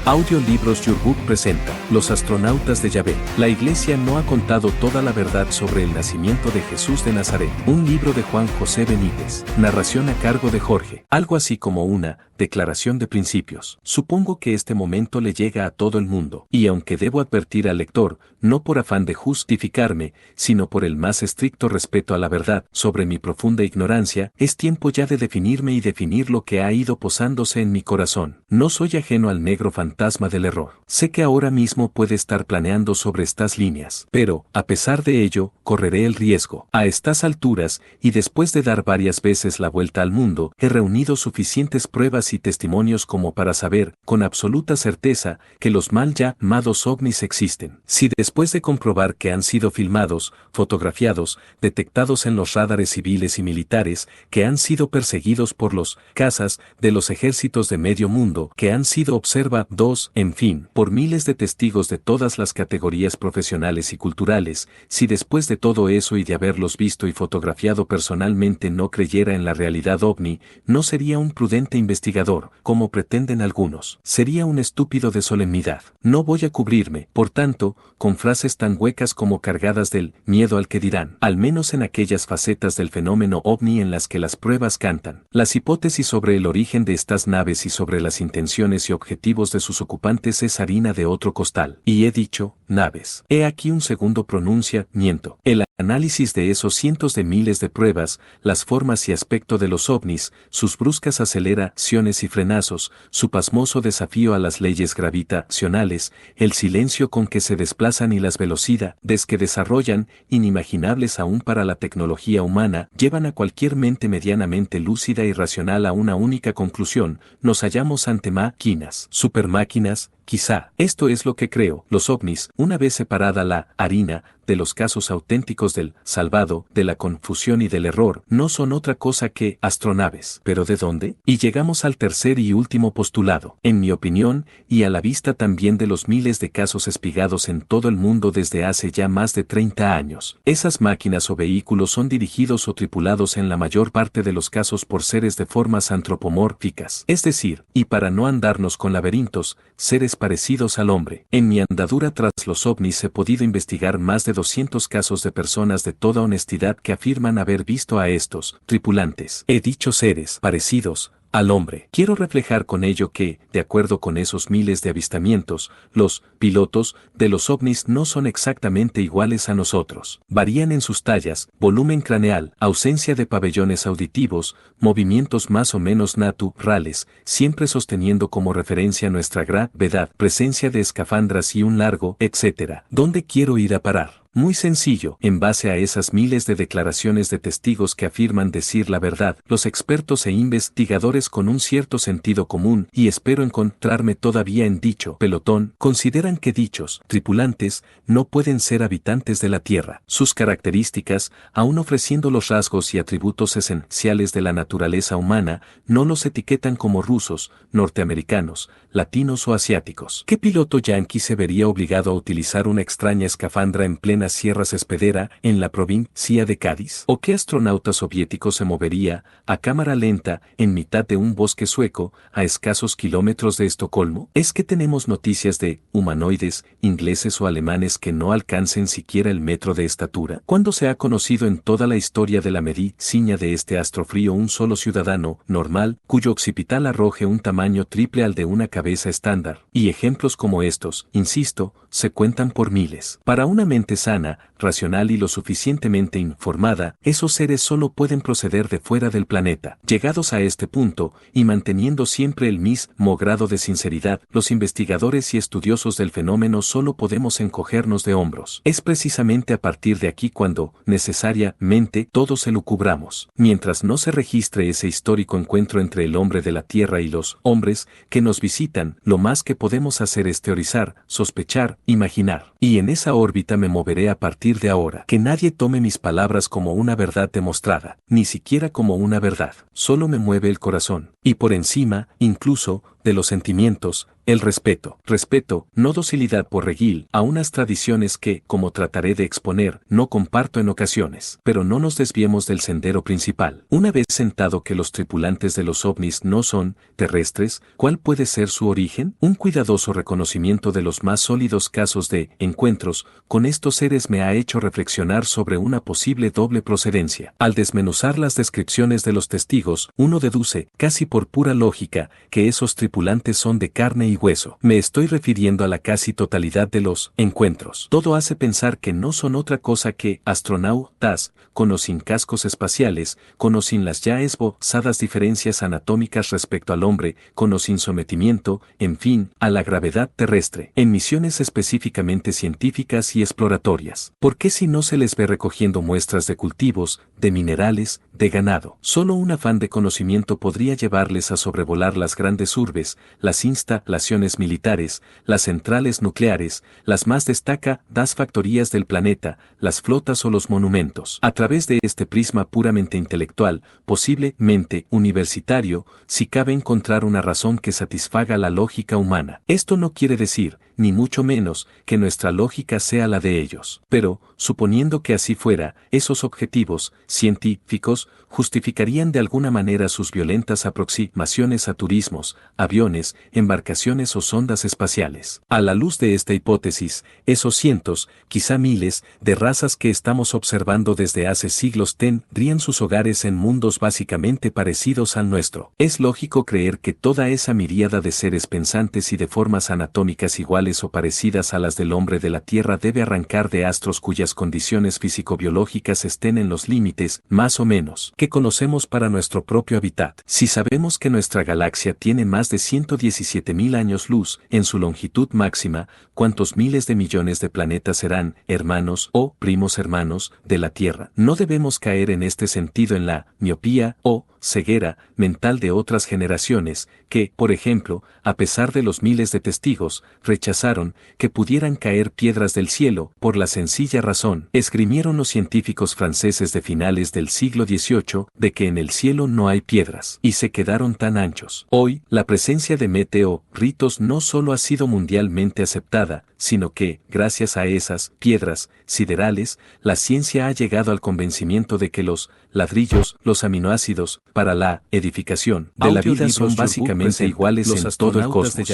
Audiolibros Your presenta Los astronautas de Yahvé. La Iglesia no ha contado toda la verdad sobre el nacimiento de Jesús de Nazaret. Un libro de Juan José Benítez. Narración a cargo de Jorge. Algo así como una declaración de principios. Supongo que este momento le llega a todo el mundo, y aunque debo advertir al lector, no por afán de justificarme, sino por el más estricto respeto a la verdad, sobre mi profunda ignorancia, es tiempo ya de definirme y definir lo que ha ido posándose en mi corazón. No soy ajeno al negro fantasma del error. Sé que ahora mismo puede estar planeando sobre estas líneas, pero, a pesar de ello, correré el riesgo. A estas alturas, y después de dar varias veces la vuelta al mundo, he reunido suficientes pruebas y testimonios como para saber, con absoluta certeza, que los mal llamados ovnis existen. Si después de comprobar que han sido filmados, fotografiados, detectados en los radares civiles y militares, que han sido perseguidos por los cazas de los ejércitos de medio mundo, que han sido observados, en fin, por miles de testigos de todas las categorías profesionales y culturales, si después de todo eso y de haberlos visto y fotografiado personalmente no creyera en la realidad ovni, no sería un prudente investigador, como pretenden algunos. Sería un estúpido de solemnidad. No voy a cubrirme, por tanto, con frases tan huecas como cargadas del miedo al que dirán, al menos en aquellas facetas del fenómeno ovni en las que las pruebas cantan. Las hipótesis sobre el origen de estas naves y sobre las intenciones y objetivos de sus ocupantes es harina de otro costal. Y he dicho, naves. He aquí un segundo pronunciamiento. El análisis de esos cientos de miles de pruebas, las formas y aspecto de los ovnis, sus bruscas aceleraciones y frenazos, su pasmoso desafío a las leyes gravitacionales, el silencio con que se desplazan y las velocidades que desarrollan, inimaginables aún para la tecnología humana, llevan a cualquier mente medianamente lúcida y racional a una única conclusión: nos hallamos ante máquinas, supermáquinas. Quizá, esto es lo que creo, los ovnis, una vez separada la harina de los casos auténticos del salvado, de la confusión y del error, no son otra cosa que astronaves. ¿Pero de dónde? Y llegamos al tercer y último postulado. En mi opinión, y a la vista también de los miles de casos espigados en todo el mundo desde hace ya más de 30 años, esas máquinas o vehículos son dirigidos o tripulados en la mayor parte de los casos por seres de formas antropomórficas, es decir, y para no andarnos con laberintos, seres parecidos al hombre. En mi andadura tras los ovnis he podido investigar más de 200 casos de personas de toda honestidad que afirman haber visto a estos tripulantes. He dicho seres parecidos al hombre. Quiero reflejar con ello que, de acuerdo con esos miles de avistamientos, los pilotos de los ovnis no son exactamente iguales a nosotros. Varían en sus tallas, volumen craneal, ausencia de pabellones auditivos, movimientos más o menos naturales, siempre sosteniendo como referencia nuestra gravedad, presencia de escafandras y un largo, etcétera. ¿Dónde quiero ir a parar? Muy sencillo, en base a esas miles de declaraciones de testigos que afirman decir la verdad, los expertos e investigadores con un cierto sentido común, y espero encontrarme todavía en dicho pelotón, consideran que dichos tripulantes no pueden ser habitantes de la Tierra. Sus características, aun ofreciendo los rasgos y atributos esenciales de la naturaleza humana, no los etiquetan como rusos, norteamericanos, latinos o asiáticos. ¿Qué piloto yanqui se vería obligado a utilizar una extraña escafandra en plena Sierra Cespedera, en la provincia de Cádiz? ¿O qué astronauta soviético se movería, a cámara lenta, en mitad de un bosque sueco, a escasos kilómetros de Estocolmo? ¿Es que tenemos noticias de humanoides, ingleses o alemanes que no alcancen siquiera el metro de estatura? ¿Cuándo se ha conocido en toda la historia de la medicina de este astro frío un solo ciudadano normal, cuyo occipital arroje un tamaño triple al de una cabeza estándar? Y ejemplos como estos, insisto, se cuentan por miles. Para una mente sana, racional y lo suficientemente informada, esos seres solo pueden proceder de fuera del planeta. Llegados a este punto, y manteniendo siempre el mismo grado de sinceridad, los investigadores y estudiosos del fenómeno solo podemos encogernos de hombros. Es precisamente a partir de aquí cuando, necesariamente, todos elucubramos. Mientras no se registre ese histórico encuentro entre el hombre de la Tierra y los hombres que nos visitan, lo más que podemos hacer es teorizar, sospechar, imaginar. Y en esa órbita me moveré a partir de ahora. Que nadie tome mis palabras como una verdad demostrada, ni siquiera como una verdad. Solo me mueve el corazón, y por encima, incluso, de los sentimientos, El respeto. Respeto, no docilidad por reguil, a unas tradiciones que, como trataré de exponer, no comparto en ocasiones. Pero no nos desviemos del sendero principal. Una vez sentado que los tripulantes de los ovnis no son terrestres, ¿cuál puede ser su origen? Un cuidadoso reconocimiento de los más sólidos casos de encuentros con estos seres me ha hecho reflexionar sobre una posible doble procedencia. Al desmenuzar las descripciones de los testigos, uno deduce, casi por pura lógica, que esos tripulantes son de carne y hueso. Me estoy refiriendo a la casi totalidad de los encuentros. Todo hace pensar que no son otra cosa que astronautas, con o sin cascos espaciales, con o sin las ya esbozadas diferencias anatómicas respecto al hombre, con o sin sometimiento, en fin, a la gravedad terrestre, en misiones específicamente científicas y exploratorias. ¿Por qué si no se les ve recogiendo muestras de cultivos, de minerales, de ganado? Solo un afán de conocimiento podría llevarles a sobrevolar las grandes urbes, las instalaciones militares, las centrales nucleares, las más destacadas factorías del planeta, las flotas o los monumentos. A través de este prisma puramente intelectual, posiblemente universitario, si cabe encontrar una razón que satisfaga la lógica humana. Esto no quiere decir, ni mucho menos, que nuestra lógica sea la de ellos. Pero, suponiendo que así fuera, esos objetivos científicos justificarían de alguna manera sus violentas aproximaciones a turismos, aviones, embarcaciones o sondas espaciales. A la luz de esta hipótesis, esos cientos, quizá miles, de razas que estamos observando desde hace siglos tendrían sus hogares en mundos básicamente parecidos al nuestro. Es lógico creer que toda esa miríada de seres pensantes y de formas anatómicas iguales o parecidas a las del hombre de la Tierra debe arrancar de astros cuyas condiciones físico-biológicas estén en los límites, más o menos, que conocemos para nuestro propio hábitat. Si sabemos que nuestra galaxia tiene más de 117.000 años luz en su longitud máxima, ¿cuántos miles de millones de planetas serán hermanos o primos hermanos de la Tierra? No debemos caer en este sentido en la miopía o ceguera mental de otras generaciones que, por ejemplo, a pesar de los miles de testigos, rechazaron que pudieran caer piedras del cielo por la sencilla razón, esgrimieron los científicos franceses de finales del siglo XVIII, de que en el cielo no hay piedras, y se quedaron tan anchos. Hoy, la presencia de meteoritos no solo ha sido mundialmente aceptada, sino que, gracias a esas piedras siderales, la ciencia ha llegado al convencimiento de que los ladrillos, los aminoácidos, para la edificación de la vida son básicamente iguales en todo el cosmos.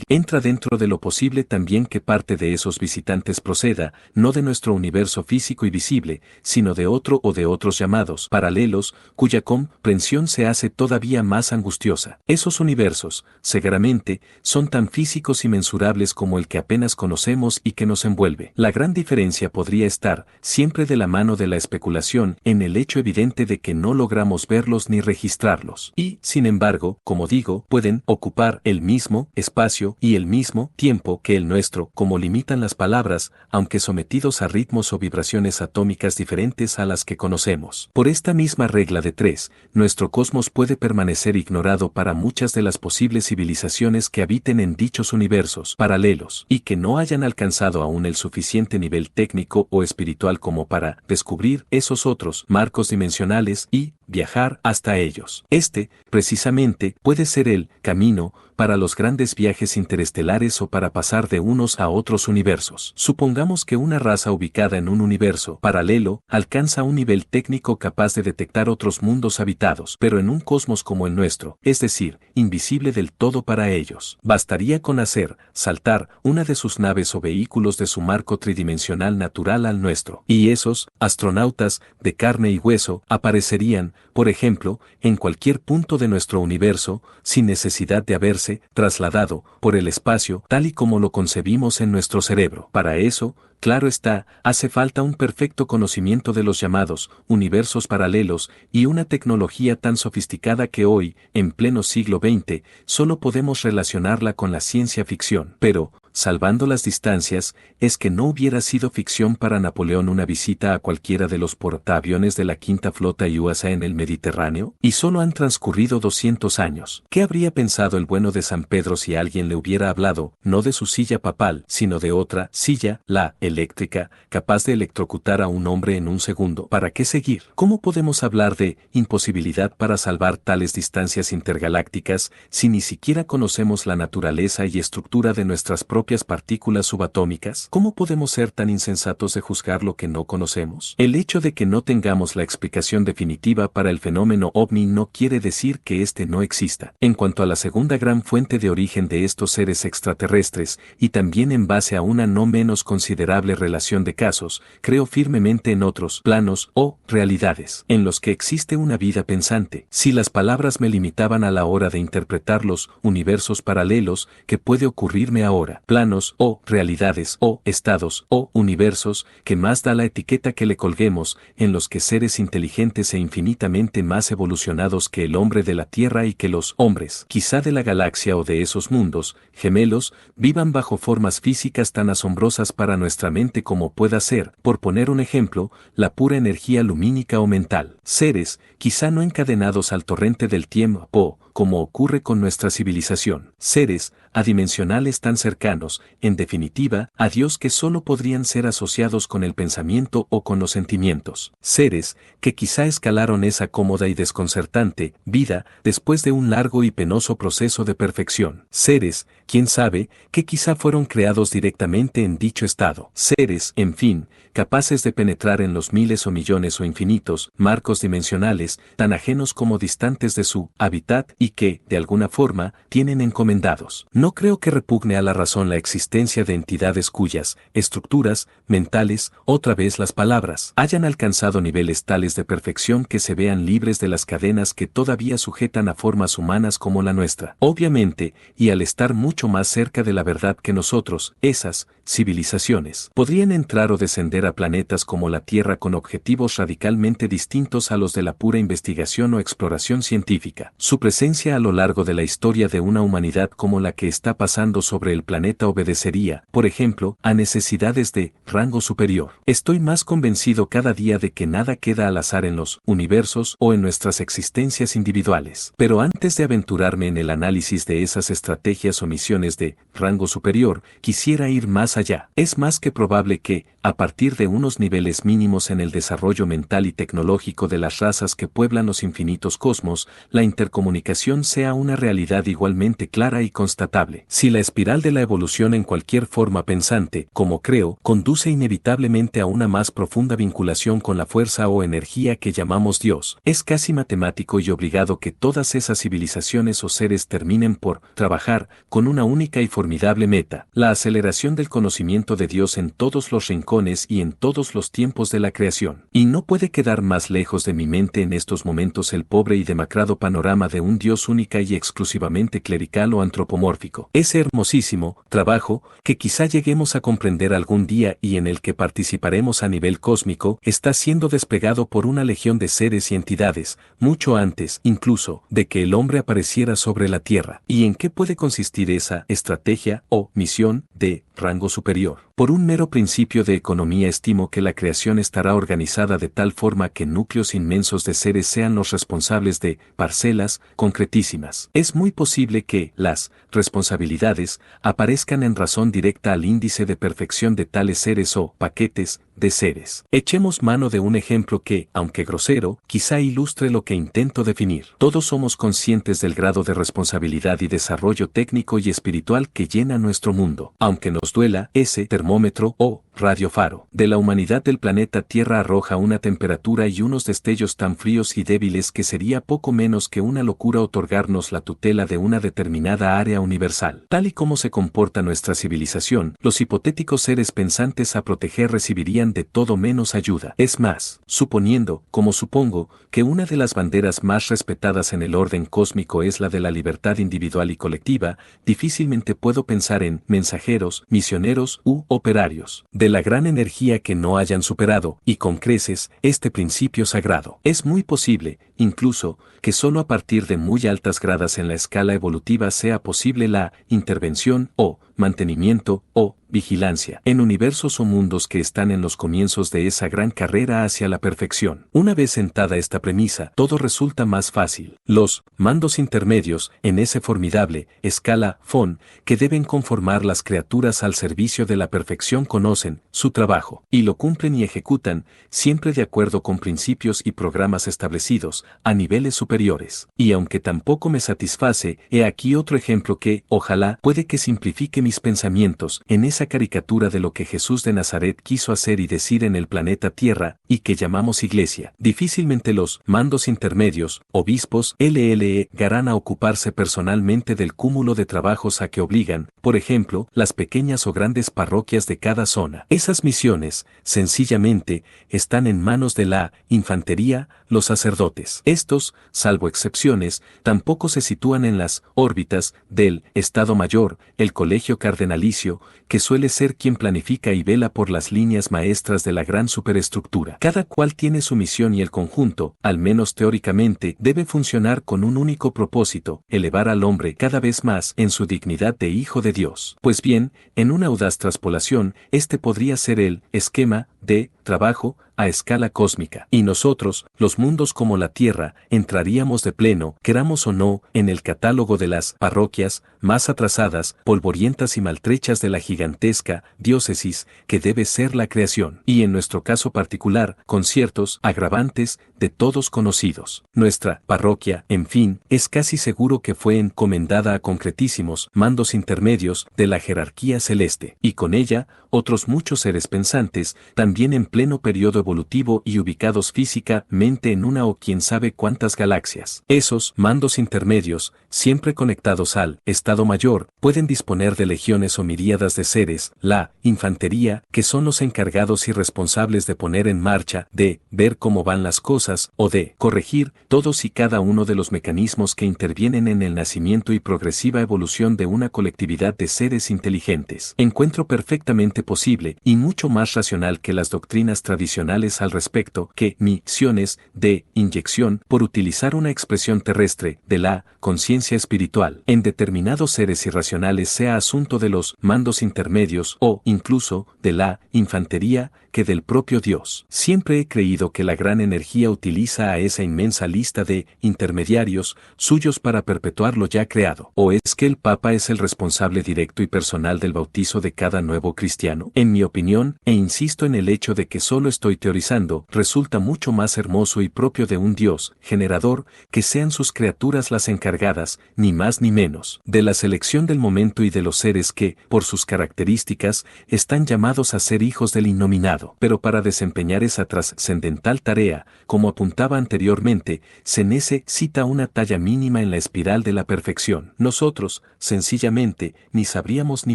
Entra dentro de lo posible también que parte de esos visitantes proceda, no de nuestro universo físico y visible, sino de otro o de otros llamados paralelos, cuya comprensión se hace todavía más angustiosa. Esos universos, seguramente, son tan físicos y mensurables como el que apenas conocemos y que nos envuelve. La gran diferencia podría estar, siempre de la mano de la especulación, en el hecho evidente de que no logramos verlos ni registrarlos. Y, sin embargo, como digo, pueden ocupar el mismo espacio y el mismo tiempo que el nuestro, como limitan las palabras, aunque sometidos a ritmos o vibraciones atómicas diferentes a las que conocemos. Por esta misma regla de tres, nuestro cosmos puede permanecer ignorado para muchas de las posibles civilizaciones que habiten en dichos universos paralelos y que no hayan alcanzado aún el suficiente nivel técnico o espiritual como para descubrir esos otros marcos dimensionales y viajar hasta ellos. Este, precisamente, puede ser el camino para los grandes viajes interestelares o para pasar de unos a otros universos. Supongamos que una raza ubicada en un universo paralelo alcanza un nivel técnico capaz de detectar otros mundos habitados, pero en un cosmos como el nuestro, es decir, invisible del todo para ellos. Bastaría con hacer saltar una de sus naves o vehículos de su marco tridimensional natural al nuestro, y esos astronautas de carne y hueso aparecerían, por ejemplo, en cualquier punto de nuestro universo, sin necesidad de haberse trasladado por el espacio tal y como lo concebimos en nuestro cerebro. Para eso, claro está, hace falta un perfecto conocimiento de los llamados universos paralelos y una tecnología tan sofisticada que hoy, en pleno siglo XX, solo podemos relacionarla con la ciencia ficción. Pero, salvando las distancias, es que no hubiera sido ficción para Napoleón una visita a cualquiera de los portaaviones de la Quinta Flota USA en el Mediterráneo, y solo han transcurrido 200 años. ¿Qué habría pensado el bueno de San Pedro si alguien le hubiera hablado, no de su silla papal, sino de otra silla, la eléctrica, capaz de electrocutar a un hombre en un segundo? ¿Para qué seguir? ¿Cómo podemos hablar de imposibilidad para salvar tales distancias intergalácticas si ni siquiera conocemos la naturaleza y estructura de nuestras propias partículas subatómicas? ¿Cómo podemos ser tan insensatos de juzgar lo que no conocemos? El hecho de que no tengamos la explicación definitiva para el fenómeno ovni no quiere decir que éste no exista. En cuanto a la segunda gran fuente de origen de estos seres extraterrestres, y también en base a una no menos considerable relación de casos, creo firmemente en otros planos o realidades, en los que existe una vida pensante. Si las palabras me limitaban a la hora de interpretar los universos paralelos que puede ocurrirme ahora, planos o realidades o estados o universos, que más da la etiqueta que le colguemos, en los que seres inteligentes e infinitamente más evolucionados que el hombre de la Tierra y que los hombres, quizá de la galaxia o de esos mundos gemelos, vivan bajo formas físicas tan asombrosas para nuestra mente como pueda ser, por poner un ejemplo, la pura energía lumínica o mental. Seres, quizá no encadenados al torrente del tiempo, como ocurre con nuestra civilización. Seres adimensionales tan cercanos, en definitiva, a Dios, que solo podrían ser asociados con el pensamiento o con los sentimientos. Seres que quizá escalaron esa cómoda y desconcertante vida después de un largo y penoso proceso de perfección. Seres, quién sabe, que quizá fueron creados directamente en dicho estado. Seres, en fin, capaces de penetrar en los miles o millones o infinitos marcos dimensionales, tan ajenos como distantes de su hábitat, y que, de alguna forma, tienen encomendados. No creo que repugne a la razón la existencia de entidades cuyas estructuras mentales, otra vez las palabras, hayan alcanzado niveles tales de perfección que se vean libres de las cadenas que todavía sujetan a formas humanas como la nuestra. Obviamente, y al estar mucho más cerca de la verdad que nosotros, esas civilizaciones podrían entrar o descender a planetas como la Tierra con objetivos radicalmente distintos a los de la pura investigación o exploración científica. Su presencia a lo largo de la historia de una humanidad como la que está pasando sobre el planeta obedecería, por ejemplo, a necesidades de rango superior. Estoy más convencido cada día de que nada queda al azar en los universos o en nuestras existencias individuales. Pero antes de aventurarme en el análisis de esas estrategias o misiones de rango superior, quisiera ir más allá. Es más que probable que, a partir de unos niveles mínimos en el desarrollo mental y tecnológico de las razas que pueblan los infinitos cosmos, la intercomunicación sea una realidad igualmente clara y constatable. Si la espiral de la evolución en cualquier forma pensante, como creo, conduce inevitablemente a una más profunda vinculación con la fuerza o energía que llamamos Dios, es casi matemático y obligado que todas esas civilizaciones o seres terminen por trabajar con una única y formidable meta: la aceleración del conocimiento de Dios en todos los rincones y en todos los tiempos de la creación. Y no puede quedar más lejos de mi mente en estos momentos el pobre y demacrado panorama de un Dios única y exclusivamente clerical o antropomórfico. Ese hermosísimo trabajo, que quizá lleguemos a comprender algún día y en el que participaremos a nivel cósmico, está siendo desplegado por una legión de seres y entidades, mucho antes, incluso, de que el hombre apareciera sobre la Tierra. ¿Y en qué puede consistir esa estrategia o misión de rango superior? Por un mero principio de economía estimo que la creación estará organizada de tal forma que núcleos inmensos de seres sean los responsables de parcelas concretísimas. Es muy posible que las responsabilidades aparezcan en razón directa al índice de perfección de tales seres o paquetes de seres. Echemos mano de un ejemplo que, aunque grosero, quizá ilustre lo que intento definir. Todos somos conscientes del grado de responsabilidad y desarrollo técnico y espiritual que llena nuestro mundo. Aunque nos duela, ese termómetro o radiofaro de la humanidad del planeta Tierra arroja una temperatura y unos destellos tan fríos y débiles que sería poco menos que una locura otorgarnos la tutela de una determinada área universal. Tal y como se comporta nuestra civilización, los hipotéticos seres pensantes a proteger recibirían de todo menos ayuda. Es más, suponiendo, como supongo, que una de las banderas más respetadas en el orden cósmico es la de la libertad individual y colectiva, difícilmente puedo pensar en mensajeros, misioneros u operarios de la gran energía que no hayan superado, y con creces, este principio sagrado. Es muy posible, incluso, que solo a partir de muy altas gradas en la escala evolutiva sea posible la intervención o mantenimiento o vigilancia en universos o mundos que están en los comienzos de esa gran carrera hacia la perfección. Una vez sentada esta premisa, todo resulta más fácil. Los mandos intermedios, en ese formidable escala FON, que deben conformar las criaturas al servicio de la perfección, conocen su trabajo y lo cumplen y ejecutan, siempre de acuerdo con principios y programas establecidos a niveles superiores. Y aunque tampoco me satisface, he aquí otro ejemplo que, ojalá, puede que simplifique mis pensamientos en esa caricatura de lo que Jesús de Nazaret quiso hacer y decir en el planeta Tierra, y que llamamos Iglesia. Difícilmente los mandos intermedios, obispos, llegarán a ocuparse personalmente del cúmulo de trabajos a que obligan, por ejemplo, las pequeñas o grandes parroquias de cada zona. Esas misiones, sencillamente, están en manos de la infantería, los sacerdotes. Estos, salvo excepciones, tampoco se sitúan en las órbitas del Estado Mayor, el colegio cardenalicio, que suele ser quien planifica y vela por las líneas maestras de la gran superestructura. Cada cual tiene su misión y el conjunto, al menos teóricamente, debe funcionar con un único propósito: elevar al hombre cada vez más en su dignidad de hijo de Dios. Pues bien, en una audaz traspolación, este podría ser el esquema de trabajo a escala cósmica. Y nosotros, los mundos como la Tierra, entraríamos de pleno, queramos o no, en el catálogo de las parroquias más atrasadas, polvorientas y maltrechas de la gigantesca diócesis que debe ser la creación. Y en nuestro caso particular, con ciertos agravantes de todos conocidos. Nuestra parroquia, en fin, es casi seguro que fue encomendada a concretísimos mandos intermedios de la jerarquía celeste, y con ella, otros muchos seres pensantes, también en pleno periodo evolutivo y ubicados físicamente en una o quién sabe cuántas galaxias. Esos mandos intermedios, siempre conectados al Estado Mayor, pueden disponer de legiones o miríadas de seres, la infantería, que son los encargados y responsables de poner en marcha, de ver cómo van las cosas, o de corregir todos y cada uno de los mecanismos que intervienen en el nacimiento y progresiva evolución de una colectividad de seres inteligentes. Encuentro perfectamente posible, y mucho más racional que las doctrinas tradicionales al respecto, que misiones de inyección, por utilizar una expresión terrestre, de la conciencia espiritual en determinados seres irracionales sea asunto de los mandos intermedios o incluso de la infantería que del propio Dios. Siempre he creído que la gran energía utiliza a esa inmensa lista de intermediarios suyos para perpetuar lo ya creado. ¿O es que el Papa es el responsable directo y personal del bautizo de cada nuevo cristiano? En mi opinión, e insisto en el hecho de que solo estoy teorizando, resulta mucho más hermoso y propio de un Dios generador que sean sus criaturas las encargadas, ni más ni menos, de la selección del momento y de los seres que, por sus características, están llamados a ser hijos del innominado. Pero para desempeñar esa trascendental tarea, como apuntaba anteriormente, se necesita una talla mínima en la espiral de la perfección. Nosotros, sencillamente, ni sabríamos ni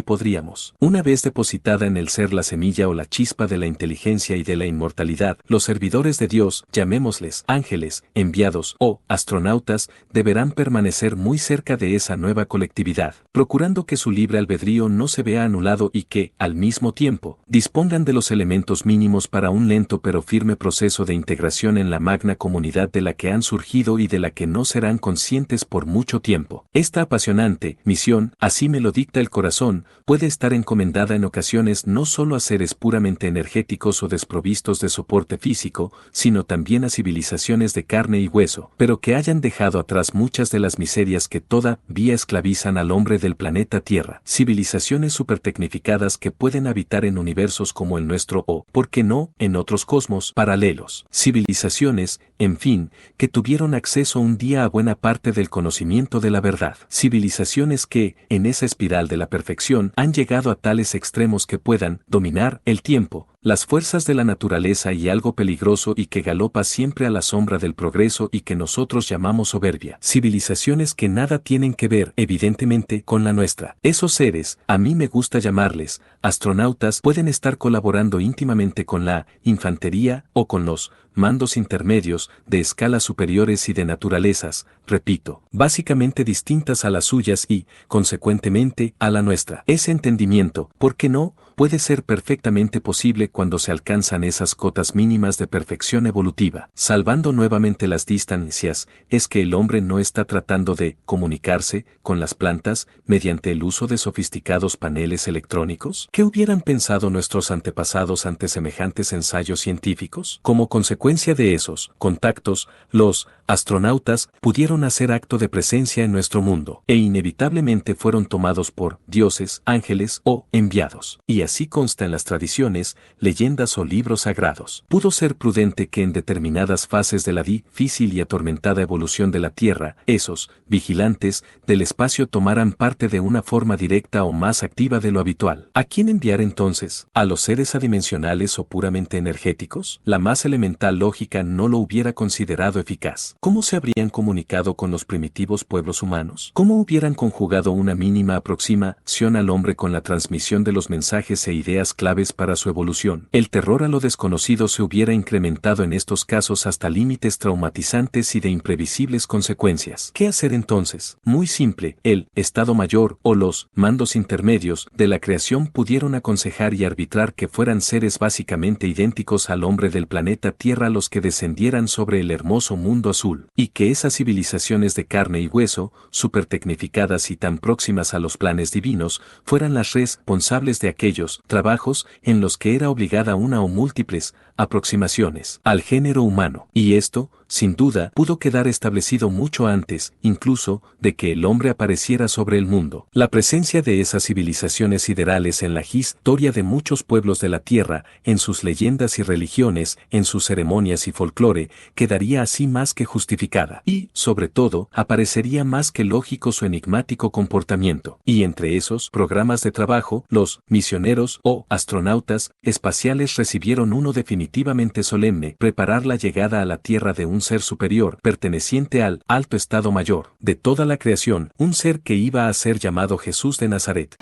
podríamos. Una vez depositada en el ser la semilla o la chispa de la inteligencia y de la inmortalidad, los servidores de Dios, llamémosles ángeles, enviados o astronautas, deberán permanecer muy cerca de esa nueva colectividad, procurando que su libre albedrío no se vea anulado y que, al mismo tiempo, dispongan de los elementos mínimos para un lento pero firme proceso de integración en la magna comunidad de la que han surgido y de la que no serán conscientes por mucho tiempo. Esta apasionante misión, así me lo dicta el corazón, puede estar encomendada en ocasiones no solo a seres puramente energéticos o desprovistos de soporte físico, sino también a civilizaciones de carne y hueso, pero que hayan dejado atrás muchas de las miserias que todavía esclavizan al hombre del planeta Tierra. Civilizaciones supertecnificadas que pueden habitar en universos como el nuestro o, ¿por qué no?, en otros cosmos paralelos. Civilizaciones, en fin, que tuvieron acceso un día a buena parte del conocimiento de la verdad. Civilizaciones que, en esa espiral de la perfección, han llegado a tales extremos que puedan dominar el tiempo, las fuerzas de la naturaleza y algo peligroso y que galopa siempre a la sombra del progreso y que nosotros llamamos soberbia. Civilizaciones que nada tienen que ver, evidentemente, con la nuestra. Esos seres, a mí me gusta llamarles astronautas, pueden estar colaborando íntimamente con la infantería o con los mandos intermedios de escalas superiores y de naturalezas, repito, básicamente distintas a las suyas y, consecuentemente, a la nuestra. Ese entendimiento, ¿por qué no?, puede ser perfectamente posible cuando se alcanzan esas cotas mínimas de perfección evolutiva. Salvando nuevamente las distancias, es que el hombre no está tratando de comunicarse con las plantas mediante el uso de sofisticados paneles electrónicos. ¿Qué hubieran pensado nuestros antepasados ante semejantes ensayos científicos? Como consecuencia de esos contactos, los astronautas pudieron hacer acto de presencia en nuestro mundo, e inevitablemente fueron tomados por dioses, ángeles o enviados. Y así consta en las tradiciones, leyendas o libros sagrados. Pudo ser prudente que en determinadas fases de la difícil y atormentada evolución de la Tierra, esos vigilantes del espacio tomaran parte de una forma directa o más activa de lo habitual. ¿A quién enviar entonces? ¿A los seres adimensionales o puramente energéticos? La más elemental lógica no lo hubiera considerado eficaz. ¿Cómo se habrían comunicado con los primitivos pueblos humanos? ¿Cómo hubieran conjugado una mínima aproximación al hombre con la transmisión de los mensajes e ideas claves para su evolución? El terror a lo desconocido se hubiera incrementado en estos casos hasta límites traumatizantes y de imprevisibles consecuencias. ¿Qué hacer entonces? Muy simple, el Estado Mayor o los mandos intermedios de la creación pudieron aconsejar y arbitrar que fueran seres básicamente idénticos al hombre del planeta Tierra los que descendieran sobre el hermoso mundo azul, y que esas civilizaciones de carne y hueso, supertecnificadas y tan próximas a los planes divinos, fueran las responsables de aquellos trabajos en los que era obligada una o múltiples aproximaciones al género humano. Y esto, sin duda, pudo quedar establecido mucho antes, incluso, de que el hombre apareciera sobre el mundo. La presencia de esas civilizaciones siderales en la historia de muchos pueblos de la Tierra, en sus leyendas y religiones, en sus ceremonias y folclore, quedaría así más que justificada. Y, sobre todo, aparecería más que lógico su enigmático comportamiento. Y entre esos programas de trabajo, los misioneros o astronautas espaciales recibieron uno definitivamente solemne: preparar la llegada a la Tierra de un ser superior, perteneciente al alto estado mayor de toda la creación, un ser que iba a ser llamado Jesús de Nazaret.